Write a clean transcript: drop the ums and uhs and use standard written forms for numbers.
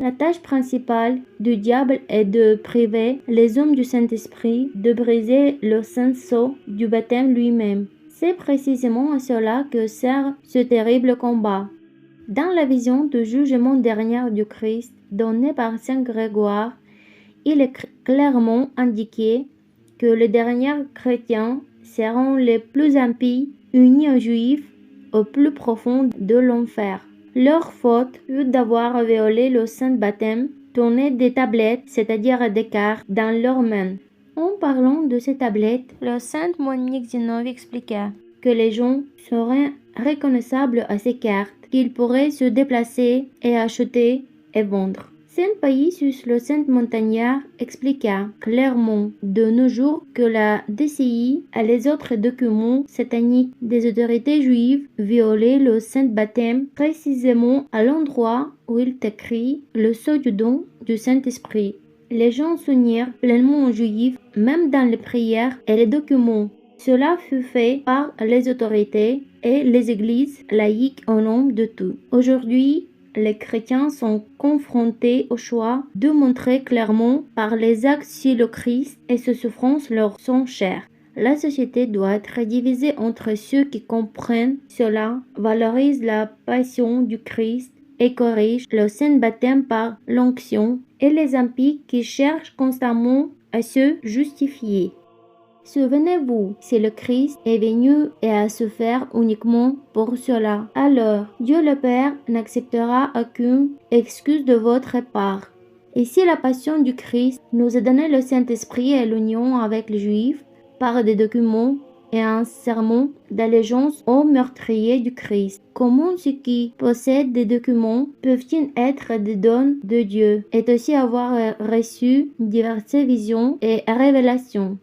La tâche principale du diable est de priver les hommes du Saint-Esprit, de briser le saint sceau du baptême lui-même. C'est précisément à cela que sert ce terrible combat. Dans la vision du jugement dernier du Christ donnée par saint Grégoire, il est clairement indiqué que les derniers chrétiens seront les plus impies, unis aux Juifs au plus profond de l'enfer. Leur faute fut d'avoir violé le saint baptême, tourné des tablettes, c'est-à-dire des cartes, dans leurs mains. En parlant de ces tablettes, le saint Monique Zénov expliqua que les gens seraient reconnaissables à ces cartes, qu'ils pourraient se déplacer et acheter et vendre. Saint Païsius, le saint montagnard, expliqua clairement de nos jours que la DCI et les autres documents sataniques des autorités juives violaient le saint baptême précisément à l'endroit où il est écrit le sceau du don du Saint-Esprit. Les gens s'unirent pleinement aux juifs, même dans les prières et les documents. Cela fut fait par les autorités et les églises laïques au nom de tout. Aujourd'hui, les chrétiens sont confrontés au choix de montrer clairement par les actes si le Christ et ses souffrances leur sont chères. La société doit être divisée entre ceux qui comprennent cela, valorisent la passion du Christ et corrigent le saint baptême par l'onction, et les impies qui cherchent constamment à se justifier. Souvenez-vous, si le Christ est venu et a souffert uniquement pour cela, alors Dieu le Père n'acceptera aucune excuse de votre part. Et si la passion du Christ nous a donné le Saint-Esprit et l'union avec les Juifs par des documents et un serment d'allégeance aux meurtriers du Christ, comment ceux qui possèdent des documents peuvent-ils être des dons de Dieu et aussi avoir reçu diverses visions et révélations?